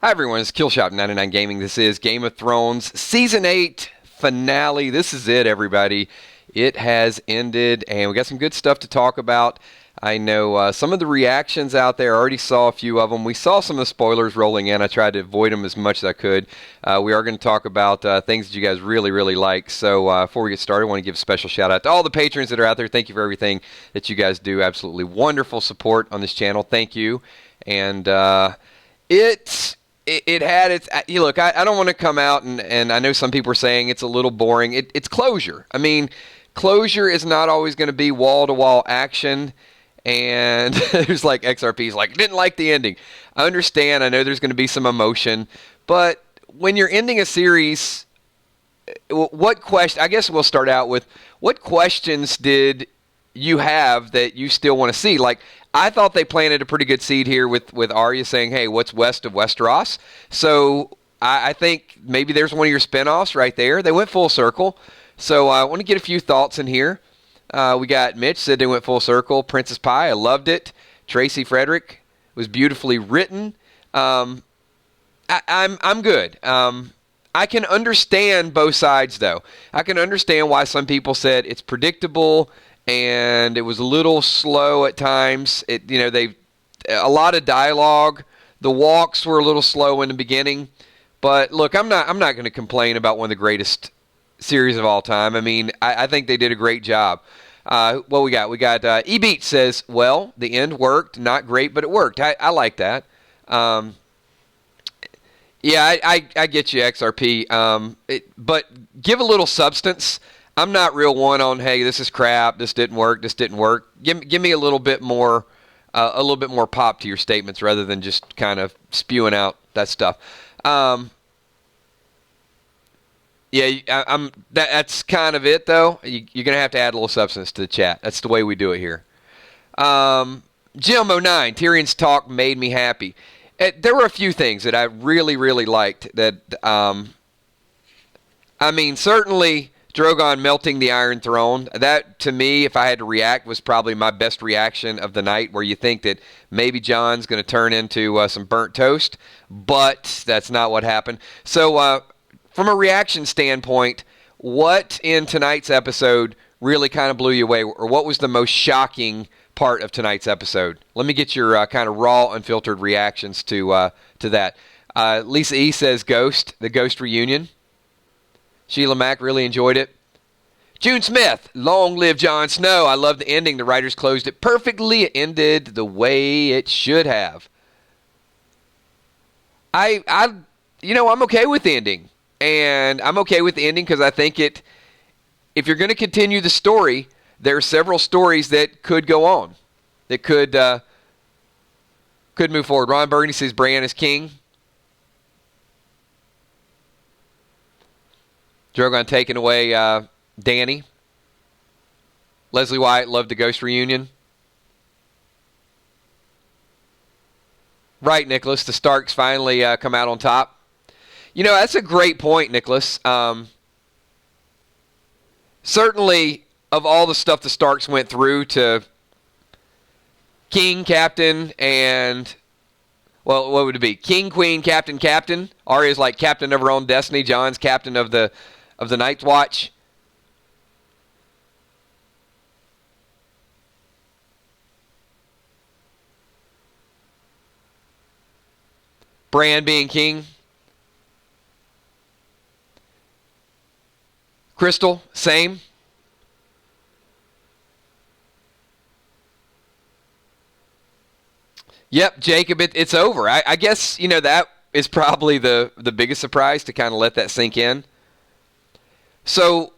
Hi everyone, it's Killshot99 Gaming. This is Game of Thrones Season 8 finale. This is it, everybody. It has ended, and we got some good stuff to talk about. I know some of the reactions out there, I already saw a few of them. We saw some of the spoilers rolling in. I tried to avoid them as much as I could. We are going to talk about things that you guys really, really like. So before we get started, I want to give a special shout out to all the patrons that are out there. Thank you for everything that you guys do. Absolutely wonderful support on this channel. Thank you. And It had its... Look, I don't want to come out, and I know some people are saying it's a little boring. It's closure. I mean, closure is not always going to be wall-to-wall action, and there's like XRP's like, didn't like the ending. I understand. I know there's going to be some emotion, but when you're ending a series, what question... I guess we'll start out with, what questions did you have that you still want to see? Like, I thought they planted a pretty good seed here with Arya saying, hey, what's west of Westeros? So I think maybe there's one of your spinoffs right there. They went full circle. So I want to get a few thoughts in here. We got Mitch said they went full circle. Princess Pie, I loved it. Tracy Frederick was beautifully written. I'm good. I can understand both sides, though. I can understand why some people said it's predictable and it was a little slow at times. A lot of dialogue. The walks were a little slow in the beginning, but look, I'm not going to complain about one of the greatest series of all time. I mean, I think they did a great job. What we got? We got E-Beat says, well, the end worked. Not great, but it worked. I like that. Yeah, I get you, XRP. But give a little substance. I'm not real one on, hey, this is crap, this didn't work. Give me a little bit more pop to your statements rather than just kind of spewing out that stuff. That's kind of it, though. You're going to have to add a little substance to the chat. That's the way we do it here. Jim09, Tyrion's talk made me happy. There were a few things that I really, really liked. Certainly Drogon melting the Iron Throne. That, to me, if I had to react, was probably my best reaction of the night, where you think that maybe Jon's going to turn into some burnt toast, but that's not what happened. So, from a reaction standpoint, what in tonight's episode really kind of blew you away, or what was the most shocking part of tonight's episode? Let me get your kind of raw, unfiltered reactions to that. Lisa E. says the Ghost reunion. Sheila Mack really enjoyed it. June Smith, long live Jon Snow. I love the ending. The writers closed it perfectly. It ended the way it should have. I'm okay with the ending. And I'm okay with the ending because I think if you're going to continue the story, there are several stories that could go on, that could move forward. Ron Burgundy says Bran is king. Drogon taking away Dany. Leslie White loved the Ghost reunion. Right, Nicholas. The Starks finally come out on top. That's a great point, Nicholas. Certainly, of all the stuff the Starks went through to King, Captain, and... Well, what would it be? King, Queen, Captain. Arya's like captain of her own destiny. Jon's captain of the Night's Watch. Bran being king. Crystal, same. Yep, Jacob, it's over. I guess, that is probably the biggest surprise, to kind of let that sink in. So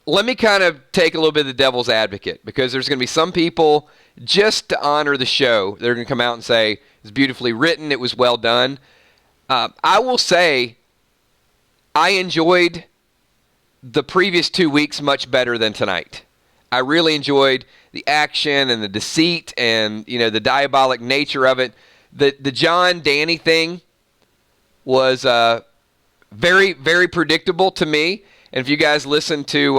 let me kind of take a little bit of the devil's advocate, because there's going to be some people, just to honor the show, they're going to come out and say, it's beautifully written, it was well done. I will say I enjoyed the previous 2 weeks much better than tonight. I really enjoyed the action and the deceit and, the diabolic nature of it. The Jon Dany thing was very, very predictable to me. And if you guys listened to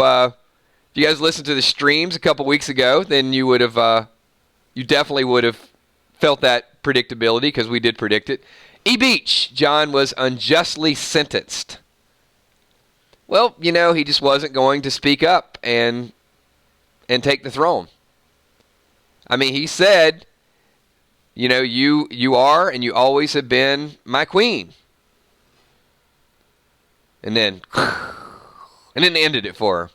the streams a couple weeks ago, then you definitely would have felt that predictability, because we did predict it. E-Beach, Jon was unjustly sentenced. Well, he just wasn't going to speak up and take the throne. I mean, he said, you are and you always have been my queen. And then ended it for her.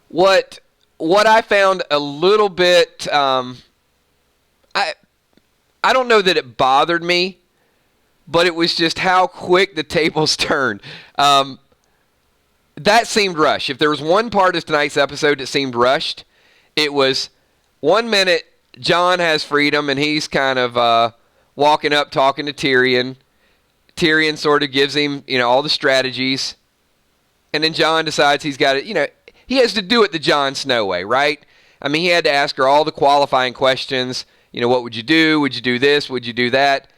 What I found a little bit, I don't know that it bothered me, but it was just how quick the tables turned. That seemed rushed. If there was one part of tonight's episode that seemed rushed, it was 1 minute Jon has freedom and he's kind of walking up talking to Tyrion. Tyrion sort of gives him, all the strategies. And then Jon decides he's got to, he has to do it the Jon Snow way, right? I mean, he had to ask her all the qualifying questions. What would you do? Would you do this? Would you do that?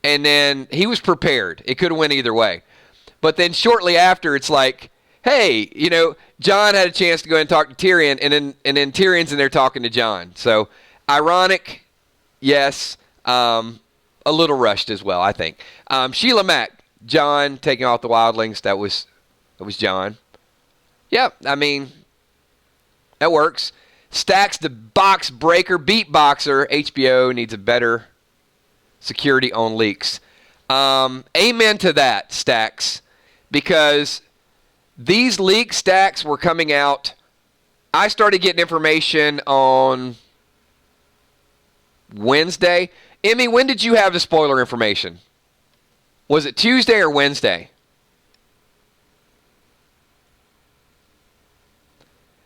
And then he was prepared. It could have went either way. But then shortly after, it's like, hey, Jon had a chance to go and talk to Tyrion, and then Tyrion's in there talking to Jon. So, ironic, yes, a little rushed as well, I think. Sheila Mack, Jon taking off the wildlings, that was Jon. Yeah, I mean, that works. Stacks the box breaker beatboxer. HBO needs a better security on leaks. Amen to that, Stacks, because these leak stacks were coming out. I started getting information on Wednesday. Emmy, when did you have the spoiler information? Was it Tuesday or Wednesday?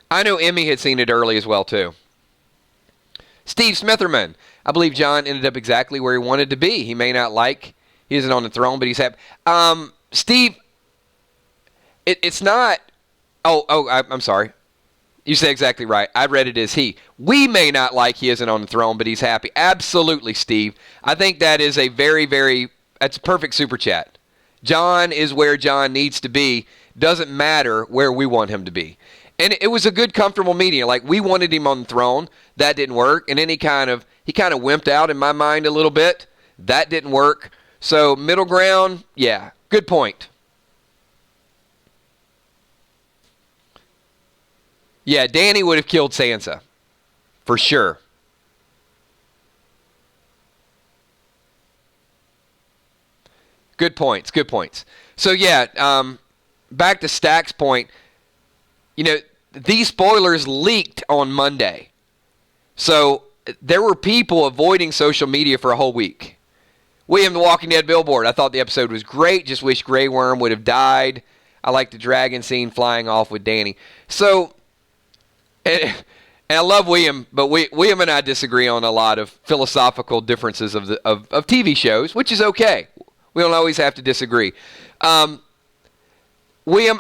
I know Emmy had seen it early as well, too. Steve Smitherman. I believe Jon ended up exactly where he wanted to be. He may not like, he isn't on the throne, but he's happy. Steve, it's not, I'm sorry. You said exactly right. I read it as he. We may not like he isn't on the throne, but he's happy. Absolutely, Steve. I think that is a that's a perfect super chat. Jon is where Jon needs to be. Doesn't matter where we want him to be. And it was a good, comfortable meeting. Like, we wanted him on the throne. That didn't work. And then he kind of wimped out in my mind a little bit. That didn't work. So, middle ground, yeah, good point. Yeah, Dany would have killed Sansa. For sure. Good points. So, yeah, back to Stack's point. These spoilers leaked on Monday. So, there were people avoiding social media for a whole week. William the Walking Dead billboard. I thought the episode was great. Just wish Grey Worm would have died. I like the dragon scene flying off with Dany. So, and I love William, but William and I disagree on a lot of philosophical differences of TV shows, which is okay. We don't always have to disagree. William,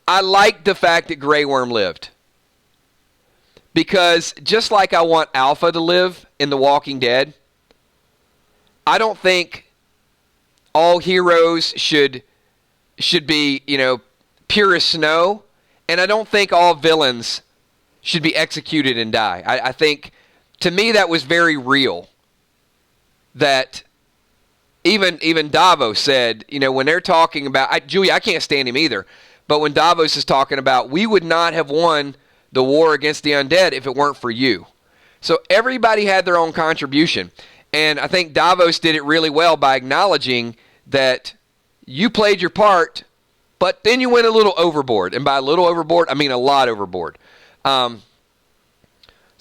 I like the fact that Grey Worm lived. Because just like I want Alpha to live in The Walking Dead, I don't think all heroes should be, pure as snow. And I don't think all villains should be executed and die. I think, to me, that was very real. That even Davos said, when they're talking about, Julia, I can't stand him either, but when Davos is talking about, we would not have won the war against the undead if it weren't for you. So everybody had their own contribution. And I think Davos did it really well by acknowledging that you played your part, but then you went a little overboard. And by a little overboard, I mean a lot overboard. So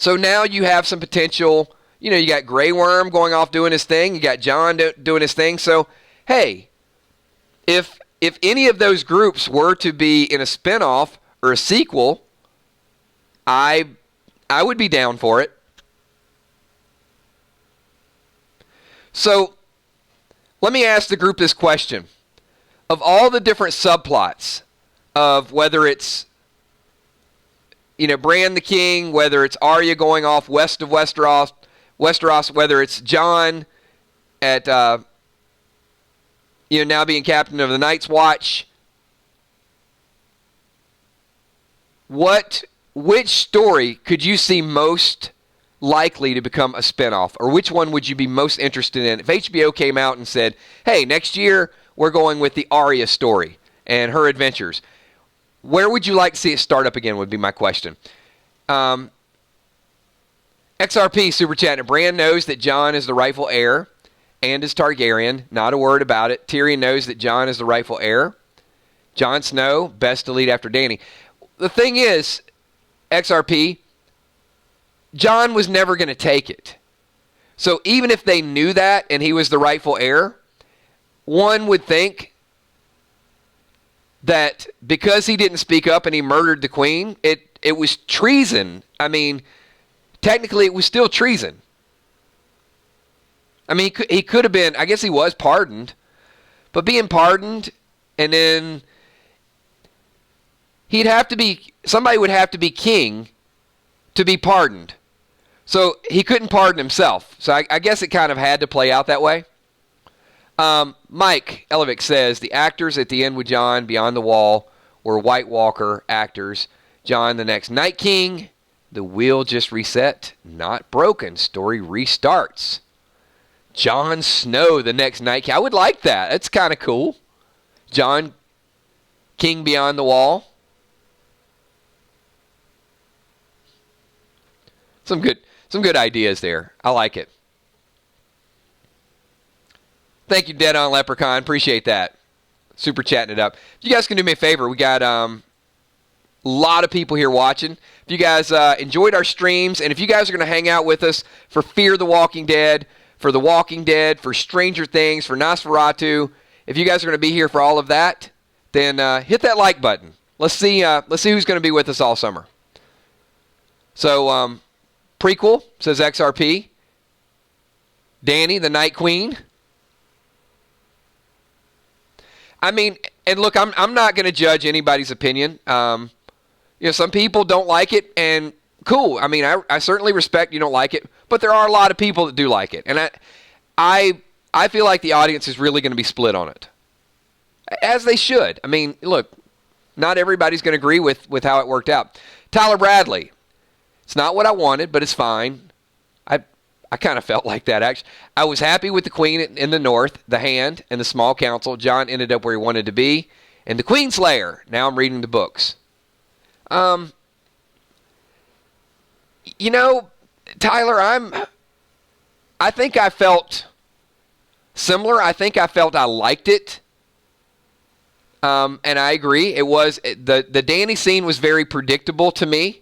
now you have some potential, you got Grey Worm going off doing his thing. You got Jon doing his thing. So, hey, if any of those groups were to be in a spinoff or a sequel, I would be down for it. So, let me ask the group this question. Of all the different subplots of whether it's, Bran the King, whether it's Arya going off west of Westeros, whether it's Jon at, now being captain of the Night's Watch, what which story could you see most likely to become a spinoff, or which one would you be most interested in if HBO came out and said, hey, next year we're going with the Arya story and her adventures? Where would you like to see it start up again would be my question. XRP Super Chat. Bran knows that Jon is the rightful heir and is Targaryen. Not a word about it. Tyrion knows that Jon is the rightful heir. Jon Snow, best to lead after Dany. The thing is, XRP, Jon was never going to take it. So even if they knew that and he was the rightful heir, one would think that because he didn't speak up and he murdered the queen, it was treason. I mean, technically it was still treason. I mean, he could have been, I guess he was pardoned, but being pardoned and then somebody would have to be king to be pardoned. So he couldn't pardon himself. So I guess it kind of had to play out that way. Mike Elevic says, the actors at the end with Jon Beyond the Wall were White Walker actors. Jon the next Night King. The wheel just reset. Not broken. Story restarts. Jon Snow the next Night King. I would like that. That's kind of cool. Jon King Beyond the Wall. Some good ideas there. I like it. Thank you, Dead On Leprechaun. Appreciate that. Super chatting it up. If you guys can do me a favor, we got a lot of people here watching. If you guys enjoyed our streams, and if you guys are going to hang out with us for Fear the Walking Dead, for The Walking Dead, for Stranger Things, for Nosferatu, if you guys are going to be here for all of that, then hit that like button. Let's see who's going to be with us all summer. So, prequel, says XRP. Dany, the Night Queen. I mean, and look, I'm not going to judge anybody's opinion. Some people don't like it, and cool. I mean, I certainly respect you don't like it, but there are a lot of people that do like it, and I feel like the audience is really going to be split on it, as they should. I mean, look, not everybody's going to agree with how it worked out. Tyler Bradley. It's not what I wanted, but it's fine. I kind of felt like that, actually. I was happy with the Queen in the North, the Hand, and the Small Council. Jon ended up where he wanted to be. And the Queenslayer. Now I'm reading the books. Tyler, I think I felt similar. I think I felt I liked it. And I agree. It was, the Dany scene was very predictable to me.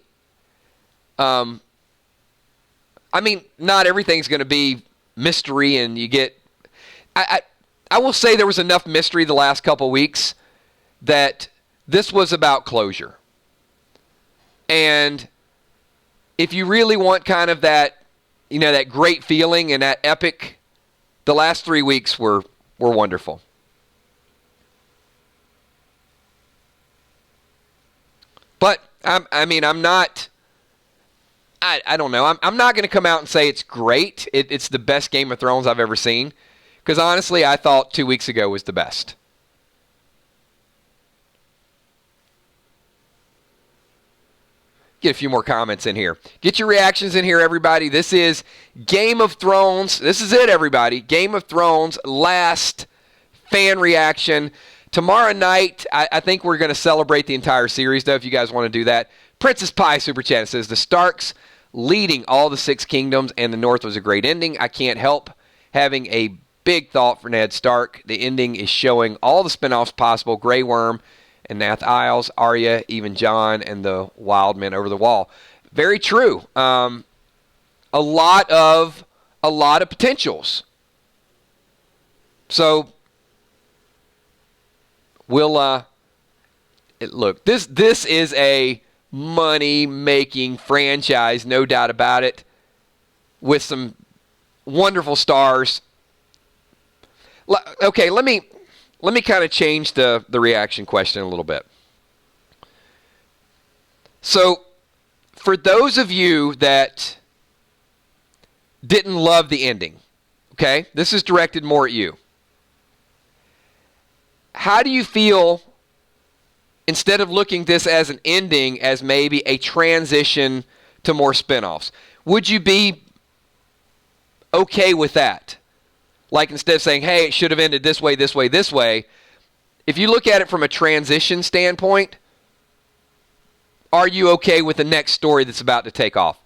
I mean, not everything's going to be mystery, and you get... I will say there was enough mystery the last couple weeks that this was about closure. And if you really want kind of that, that great feeling and that epic, the last 3 weeks were wonderful. But, I'm not... I don't know. I'm not going to come out and say it's great. It's the best Game of Thrones I've ever seen. Because honestly, I thought 2 weeks ago was the best. Get a few more comments in here. Get your reactions in here, everybody. This is Game of Thrones. This is it, everybody. Game of Thrones last fan reaction. Tomorrow night, I think we're going to celebrate the entire series, though, if you guys want to do that. Princess Pie Super Chat says, the Starks leading all the 6 kingdoms and the North was a great ending. I can't help having a big thought for Ned Stark. The ending is showing all the spinoffs possible. Grey Worm and Nath Isles, Arya, even Jon, and the Wild Men over the Wall. Very true. A lot of potentials. So we'll look. This is a money-making franchise, no doubt about it, with some wonderful stars. Okay, let me kind of change the reaction question a little bit. So, for those of you that didn't love the ending, okay, this is directed more at you. How do you feel instead of looking this as an ending, as maybe a transition to more spinoffs? Would you be okay with that? Like, instead of saying, hey, it should have ended this way, this way, this way, if you look at it from a transition standpoint, are you okay with the next story that's about to take off?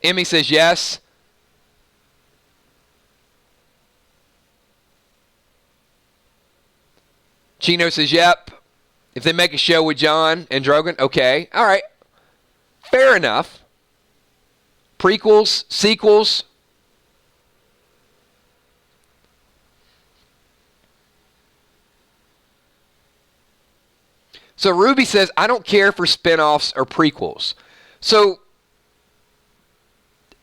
Emmy says yes. Chino says yep. If they make a show with Jon and Drogon, okay. All right. Fair enough. Prequels, sequels. So Ruby says, I don't care for spinoffs or prequels. So,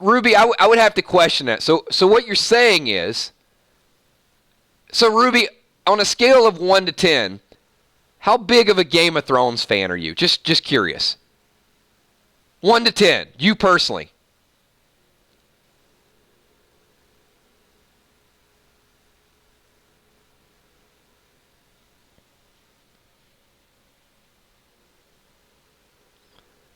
Ruby, I would have to question that. So what you're saying is, so Ruby, on a scale of 1 to 10, how big of a Game of Thrones fan are you? Just curious. 1 to 10, you personally.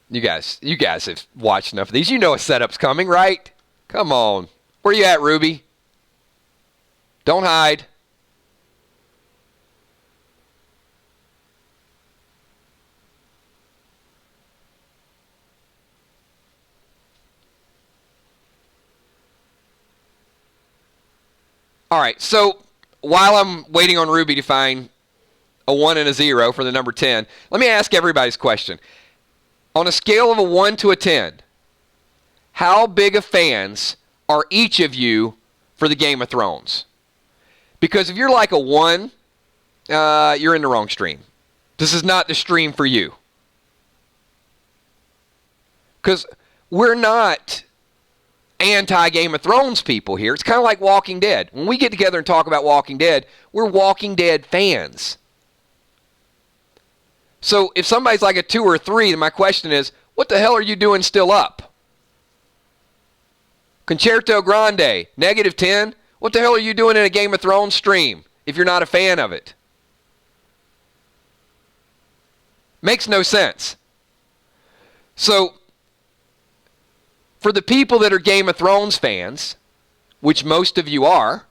You guys have watched enough of these. You know a setup's coming, right? Come on. Where you at, Ruby? Don't hide. All right, so while I'm waiting on Ruby to find a 1 and a 0 for the number 10, let me ask everybody's question. On a scale of a 1 to a 10, how big of fans are each of you for the Game of Thrones? Because if you're like a 1, you're in the wrong stream. This is not the stream for you. Because we're not anti-Game of Thrones people here. It's kind of like Walking Dead. When we get together and talk about Walking Dead, we're Walking Dead fans. So if somebody's like a 2 or a 3, then my question is, what the hell are you doing still up? Concerto Grande, -10. What the hell are you doing in a Game of Thrones stream if you're not a fan of it? Makes no sense. So, for the people that are Game of Thrones fans, which most of you are,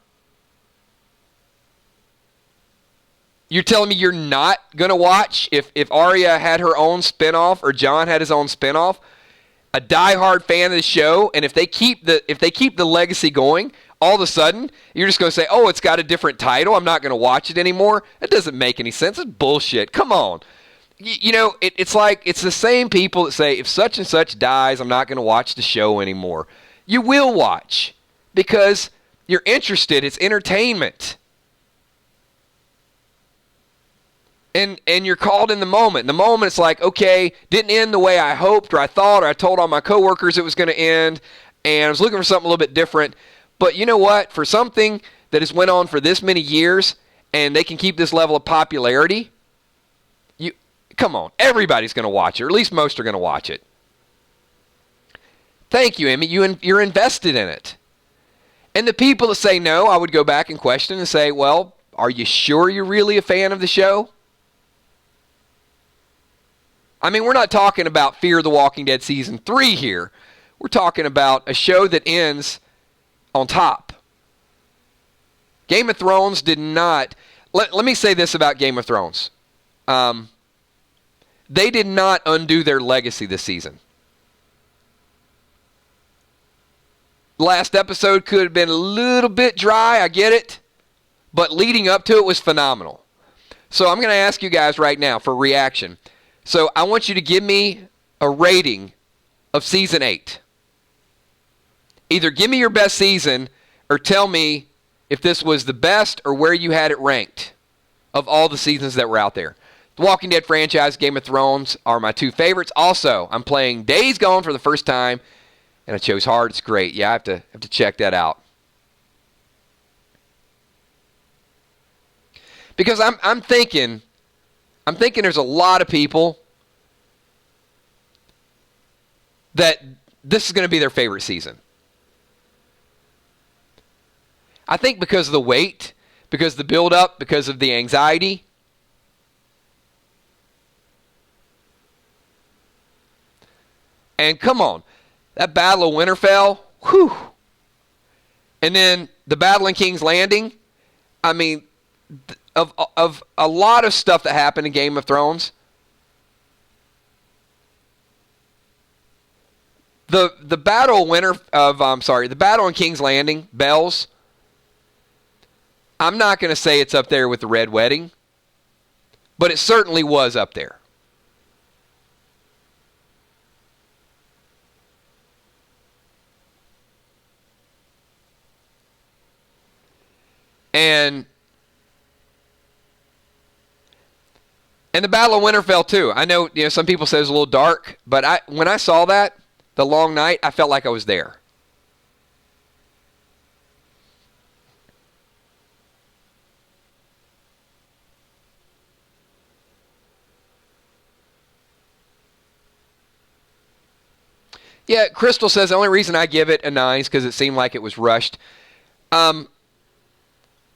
you're telling me you're not going to watch if Arya had her own spinoff or Jon had his own spinoff, a diehard fan of the show, and if they keep the legacy going, all of a sudden you're just going to say, "Oh, it's got a different title. I'm not going to watch it anymore." That doesn't make any sense. It's bullshit. Come on. It's like it's the same people that say, if such and such dies, I'm not going to watch the show anymore. You will watch because you're interested. It's entertainment. And you're called in the moment. In the moment, it's like, okay, didn't end the way I hoped or I thought or I told all my coworkers it was going to end, and I was looking for something a little bit different. But you know what? For something that has went on for this many years and they can keep this level of popularity, come on, everybody's going to watch it, or at least most are going to watch it. Thank you, Emmy. You're invested in it. And the people that say no, I would go back and question and say, well, are you sure you're really a fan of the show? I mean, we're not talking about Fear the Walking Dead Season 3 here. We're talking about a show that ends on top. Game of Thrones did not... Let me say this about Game of Thrones. They did not undo their legacy this season. Last episode could have been a little bit dry, I get it. But leading up to it was phenomenal. So I'm going to ask you guys right now for reaction. So I want you to give me a rating of Season 8. Either give me your best season or tell me if this was the best or where you had it ranked of all the seasons that were out there. The Walking Dead franchise, Game of Thrones are my 2 favorites. Also, I'm playing Days Gone for the first time, and I chose hard. It's great. Yeah, I have to check that out. Because I'm thinking there's a lot of people that this is going to be their favorite season. I think because of the weight, because of the build-up, because of the anxiety. And come on, that Battle of Winterfell, whew. And then the Battle in King's Landing. I mean, of a lot of stuff that happened in Game of Thrones, the Battle the Battle in King's Landing, Bells. I'm not going to say it's up there with the Red Wedding, but it certainly was up there. And the Battle of Winterfell too. I know, some people say it was a little dark, but when I saw that, the long night, I felt like I was there. Yeah, Crystal says the only reason I give it a 9 is because it seemed like it was rushed.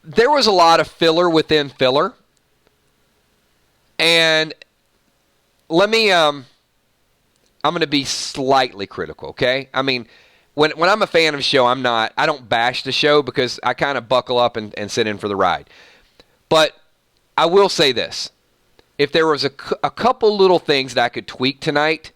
There was a lot of filler within filler. And let me, I'm going to be slightly critical, okay? I mean, when I'm a fan of a show, I don't bash the show because I kind of buckle up and sit in for the ride. But I will say this. If there was a couple little things that I could tweak tonight,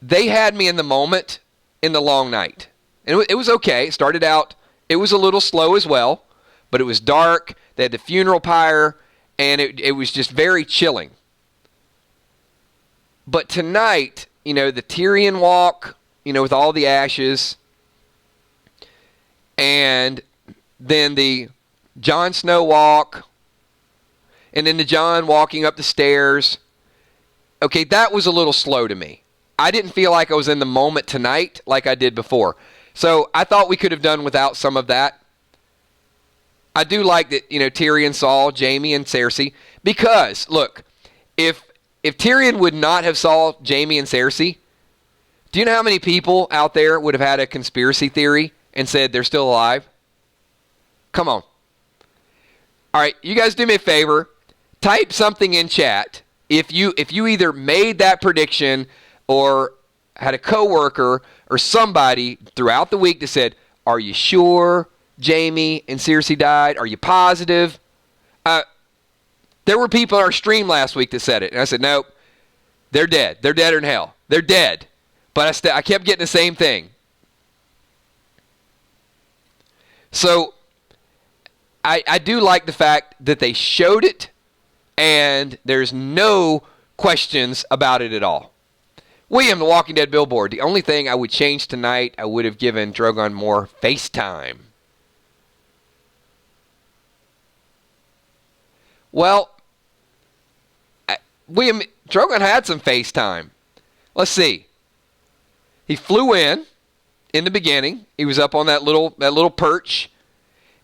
they had me in the moment in the long night. And it was okay. It started out, it was a little slow as well, but it was dark. They had the funeral pyre, and it was just very chilling. But tonight, the Tyrion walk, with all the ashes, and then the Jon Snow walk, and then the Jon walking up the stairs. Okay, that was a little slow to me. I didn't feel like I was in the moment tonight like I did before. So I thought we could have done without some of that. I do like that, Tyrion saw Jaime and Cersei. Because, look, if Tyrion would not have saw Jaime and Cersei, do you know how many people out there would have had a conspiracy theory and said they're still alive? Come on. All right, you guys do me a favor. Type something in chat. If you either made that prediction or had a coworker or somebody throughout the week that said, are you sure Jaime and Cersei died? Are you positive? There were people on our stream last week that said it. And I said, nope, they're dead. They're dead or in hell. They're dead. But I kept getting the same thing. So I do like the fact that they showed it and there's no questions about it at all. William, The Walking Dead billboard. The only thing I would change tonight, I would have given Drogon more FaceTime. Well, William, Drogon had some FaceTime. Let's see. He flew in the beginning. He was up on that little perch.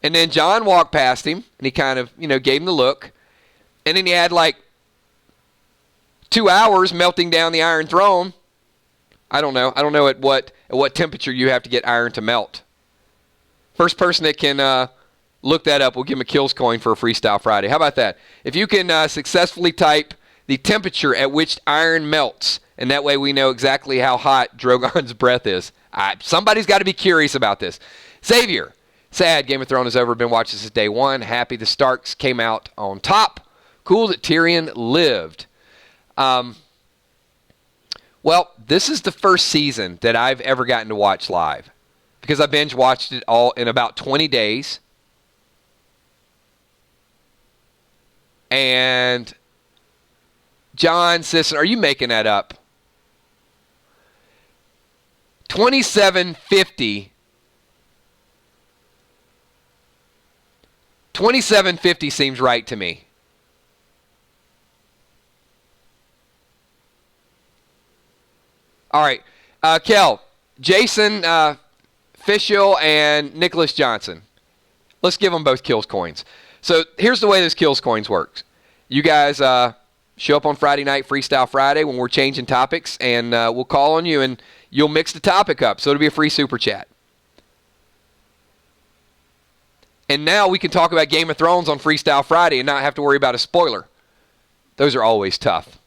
And then Jon walked past him, and he kind of, gave him the look. And then he had 2 hours melting down the Iron Throne. I don't know. I don't know at what temperature you have to get iron to melt. First person that can look that up, we'll give him a Kills coin for a Freestyle Friday. How about that? If you can successfully type the temperature at which iron melts, and that way we know exactly how hot Drogon's breath is. Somebody's got to be curious about this. Xavier, sad Game of Thrones is over. Been watching since day one. Happy the Starks came out on top. Cool that Tyrion lived. Well, this is the first season that I've ever gotten to watch live because I binge watched it all in about 20 days. And John Sisson, are you making that up? 2750. 2750 seems right to me. All right. Kel, Jason Fishel and Nicholas Johnson. Let's give them both Kills coins. So here's the way those Kills coins works. You guys show up on Friday night, Freestyle Friday, when we're changing topics, and we'll call on you, and you'll mix the topic up. So it'll be a free super chat. And now we can talk about Game of Thrones on Freestyle Friday and not have to worry about a spoiler. Those are always tough.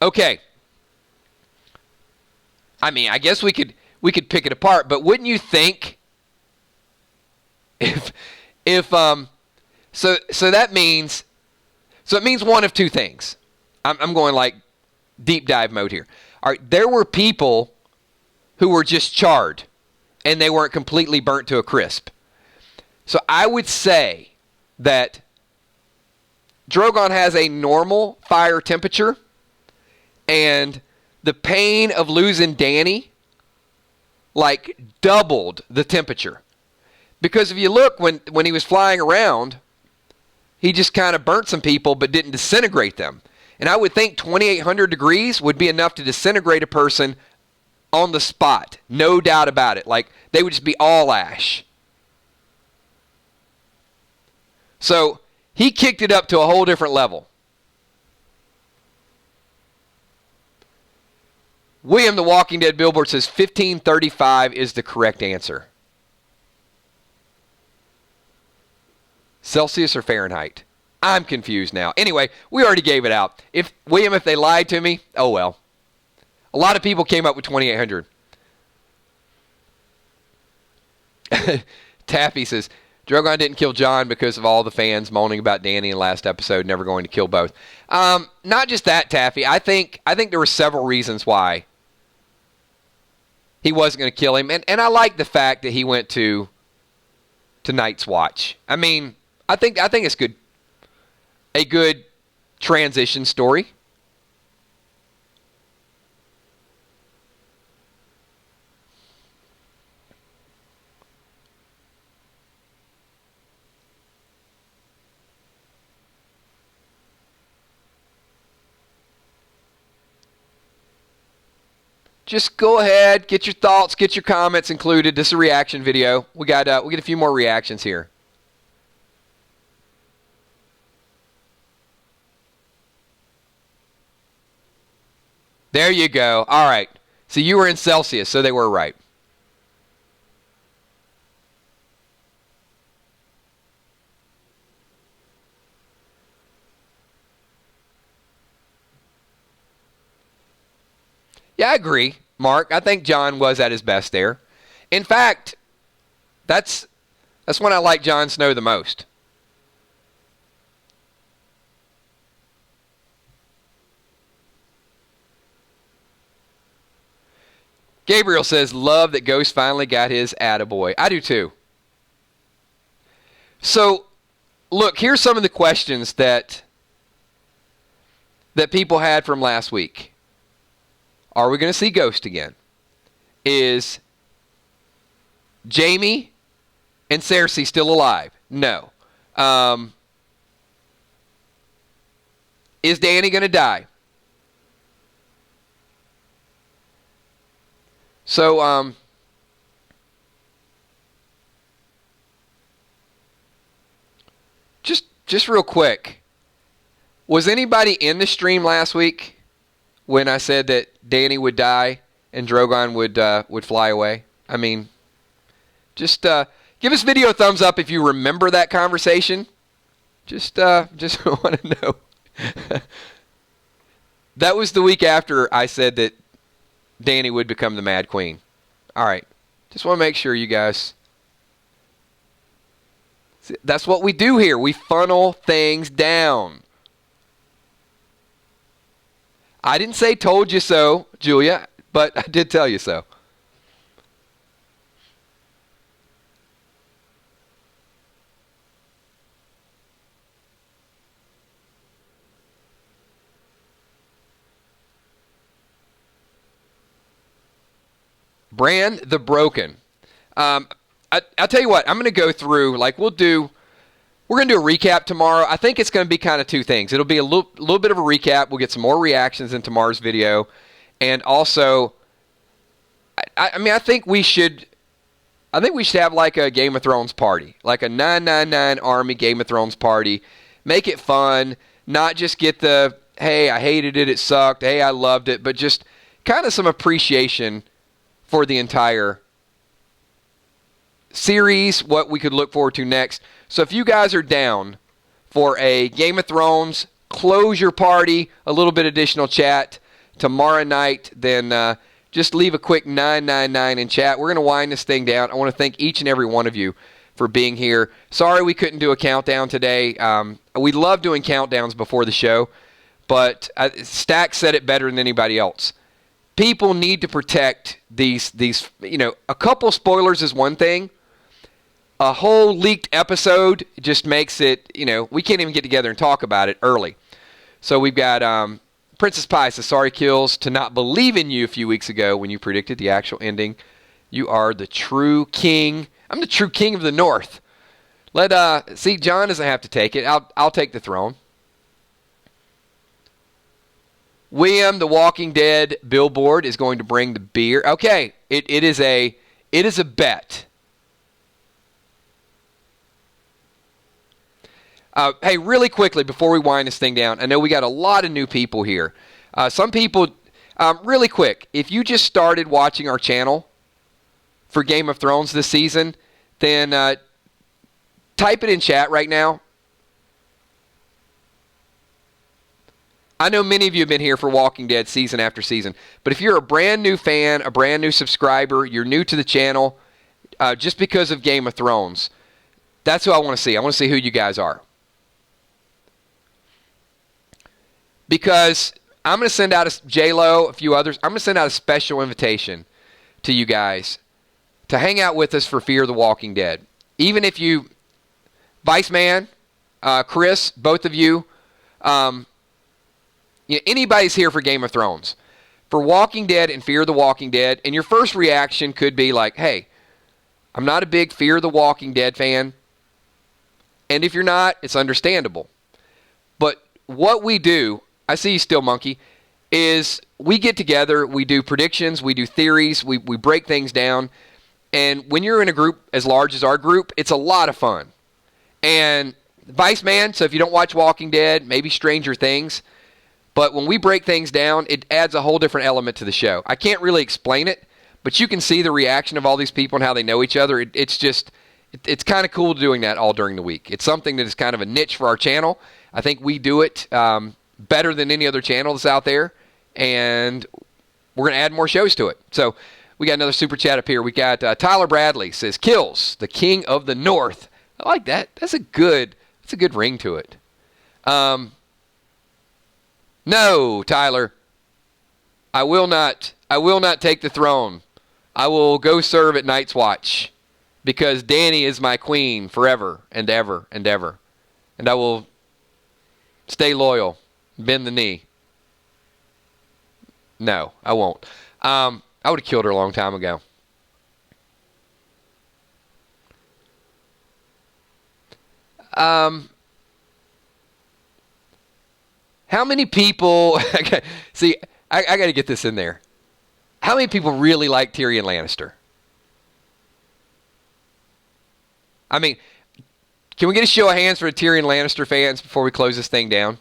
Okay. I mean, I guess we could pick it apart, but wouldn't you think if so that means it means one of two things. I'm going like deep dive mode here. All right, there were people who were just charred and they weren't completely burnt to a crisp. So I would say that Drogon has a normal fire temperature, and the pain of losing Dany like doubled the temperature. Because if you look, when he was flying around, he just kind of burnt some people but didn't disintegrate them. And I would think 2,800 degrees would be enough to disintegrate a person on the spot. No doubt about it. Like, they would just be all ash. So he kicked it up to a whole different level. William the Walking Dead Billboard says 1535 is the correct answer. Celsius or Fahrenheit? I'm confused now. Anyway, we already gave it out. If they lied to me, oh well. A lot of people came up with 2,800. Taffy says, Drogon didn't kill Jon because of all the fans moaning about Dany in last episode, never going to kill both. Not just that, Taffy. I think there were several reasons why he wasn't going to kill him. And I like the fact that he went to Night's Watch. I mean, I think it's good. A good transition story. Just go ahead, get your thoughts, get your comments included. This is a reaction video. We get a few more reactions here. There you go. All right. So you were in Celsius, so they were right. Yeah, I agree, Mark. I think Jon was at his best there. In fact, that's when I like Jon Snow the most. Gabriel says, love that Ghost finally got his attaboy. I do too. So, look, here's some of the questions that people had from last week. Are we going to see Ghost again? Is Jaime and Cersei still alive? No. Is Dany going to die? So, just real quick, was anybody in the stream last week when I said that Dany would die and Drogon would fly away? I mean, just give this video a thumbs up if you remember that conversation. Just want to know. That was the week after I said that Dany would become the Mad Queen. All right. Just want to make sure you guys... That's what we do here. We funnel things down. I didn't say told you so, Julia, but I did tell you so. Brand the Broken. I'll tell you what, I'm going to go through, like we're going to do a recap tomorrow. I think it's going to be kind of two things. It'll be a little bit of a recap. We'll get some more reactions in tomorrow's video. And also, I think we should have like a Game of Thrones party, like a 999 Army Game of Thrones party. Make it fun. not just get the, hey, I hated it, it sucked, hey, I loved it, but just kind of some appreciation for the entire series, what we could look forward to next. So if you guys are down for a Game of Thrones closure party, a little bit additional chat tomorrow night, then just leave a quick 999 in chat. We're going to wind this thing down. I want to thank each and every one of you for being here. Sorry we couldn't do a countdown today. We love doing countdowns before the show, but Stack said it better than anybody else. People need to protect these, a couple spoilers is one thing. A whole leaked episode just makes it, we can't even get together and talk about it early. So we've got Princess Pie says, sorry, Kills, to not believe in you a few weeks ago when you predicted the actual ending. You are the true king. I'm the true king of the North. See, John doesn't have to take it. I'll take the throne. William, the Walking Dead billboard is going to bring the beer. Okay, it is a bet. Hey, really quickly before we wind this thing down, I know we got a lot of new people here. Some people, really quick, if you just started watching our channel for Game of Thrones this season, then type it in chat right now. I know many of you have been here for Walking Dead season after season, but if you're a brand new fan, a brand new subscriber, you're new to the channel, just because of Game of Thrones, that's who I want to see. I want to see who you guys are. Because I'm going to send out J-Lo, a few others. I'm going to send out a special invitation to you guys to hang out with us for Fear the Walking Dead. Even if you, Vice Man, Chris, both of you, anybody's here for Game of Thrones. For Walking Dead and Fear the Walking Dead, and your first reaction could be like, hey, I'm not a big Fear the Walking Dead fan. And if you're not, it's understandable. But what we do, I see you still, Monkey, is we get together, we do predictions, we do theories, we break things down. And when you're in a group as large as our group, it's a lot of fun. And Vice Man, so if you don't watch Walking Dead, maybe Stranger Things, but when we break things down, it adds a whole different element to the show. I can't really explain it, but you can see the reaction of all these people and how they know each other. It's kind of cool doing that all during the week. It's something that is kind of a niche for our channel. I think we do it better than any other channel that's out there, and we're going to add more shows to it. So we got another super chat up here. We got Tyler Bradley says, Kills, the king of the North. I like that. That's a good ring to it. No, Tyler, I will not take the throne. I will go serve at Night's Watch because Dany is my queen forever and ever and ever. And I will stay loyal. Bend the knee. No, I won't. I would have killed her a long time ago. How many people... See, I got to get this in there. How many people really like Tyrion Lannister? I mean, can we get a show of hands for the Tyrion Lannister fans before we close this thing down?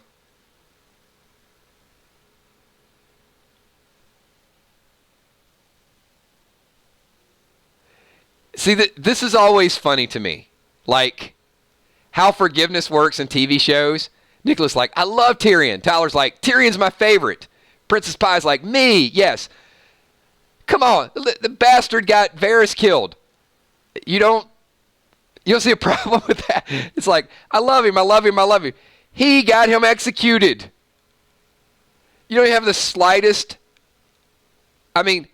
See, this is always funny to me. Like, how forgiveness works in TV shows. Nicholas like, I love Tyrion. Tyler's like, Tyrion's my favorite. Princess Pie's like, me, yes. Come on, the bastard got Varys killed. You don't see a problem with that? It's like, I love him, I love him, I love him. He got him executed. You don't have the slightest... I mean,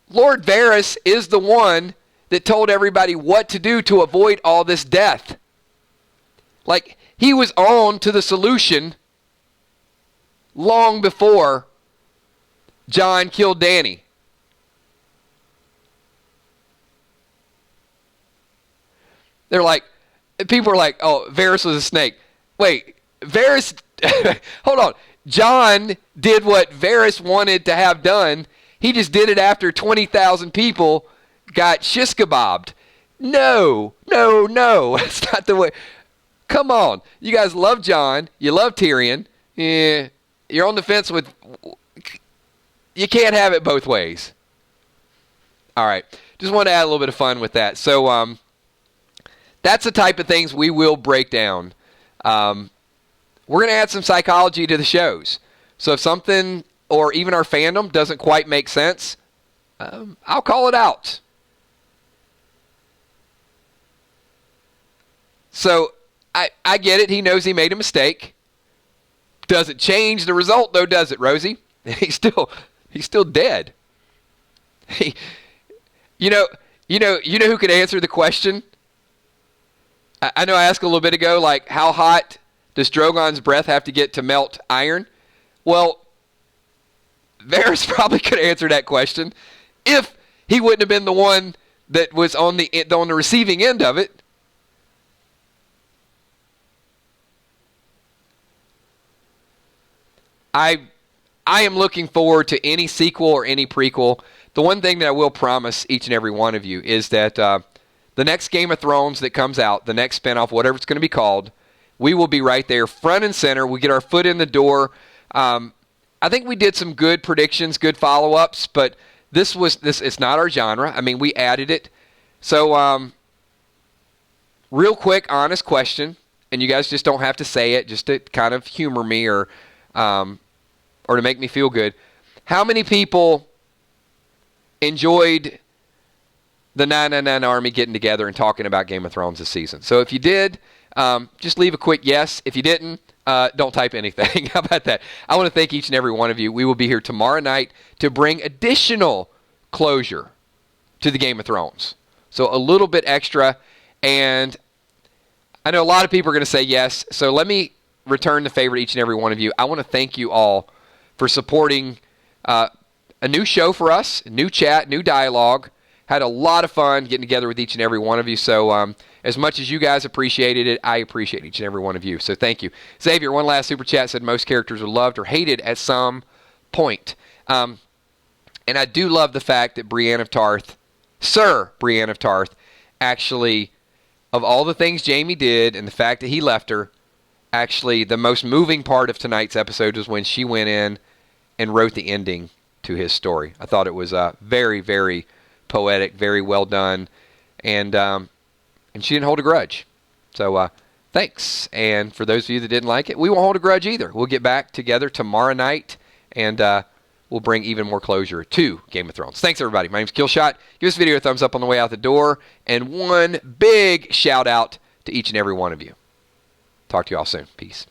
Lord Varys is the one that told everybody what to do to avoid all this death. Like, he was on to the solution long before Jon killed Dany. They're like, people are like, oh, Varys was a snake. Wait, Varys, hold on. Jon did what Varys wanted to have done. He just did it after 20,000 people got shish kebabbed. No. That's not the way. Come on. You guys love Jon. You love Tyrion. Yeah, you're on the fence with... You can't have it both ways. All right. Just want to add a little bit of fun with that. So that's the type of things we will break down. We're going to add some psychology to the shows. So if something, or even our fandom, doesn't quite make sense, I'll call it out. So I get it. He knows he made a mistake. Doesn't change the result, though, does it, Rosie? He's still dead. You know who could answer the question? I know I asked a little bit ago, like, how hot does Drogon's breath have to get to melt iron? Well, Varys probably could answer that question if he wouldn't have been the one that was on the receiving end of it. I am looking forward to any sequel or any prequel. The one thing that I will promise each and every one of you is that the next Game of Thrones that comes out, the next spinoff, whatever it's going to be called, we will be right there, front and center. We get our foot in the door. I think we did some good predictions, good follow-ups, but this it's not our genre. I mean, we added it. So, real quick, honest question, and you guys just don't have to say it, just to kind of humor me or to make me feel good. How many people enjoyed the 999 Army getting together and talking about Game of Thrones this season? So if you did, just leave a quick yes. If you didn't, don't type anything. How about that? I want to thank each and every one of you. We will be here tomorrow night to bring additional closure to the Game of Thrones. So a little bit extra. And I know a lot of people are going to say yes. So let me return the favor to each and every one of you. I want to thank you all for supporting a new show for us, a new chat, new dialogue. Had a lot of fun getting together with each and every one of you. So as much as you guys appreciated it, I appreciate each and every one of you. So thank you. Xavier, one last super chat, said most characters are loved or hated at some point. And I do love the fact that Brienne of Tarth, Sir Brienne of Tarth, actually, of all the things Jaime did and the fact that he left her, actually the most moving part of tonight's episode was when she went in and wrote the ending to his story. I thought it was very, very poetic, very well done, and she didn't hold a grudge. So thanks. And for those of you that didn't like it, we won't hold a grudge either. We'll get back together tomorrow night, and we'll bring even more closure to Game of Thrones. Thanks, everybody. My name's Killshot. Give this video a thumbs up on the way out the door, and one big shout out to each and every one of you. Talk to you all soon. Peace.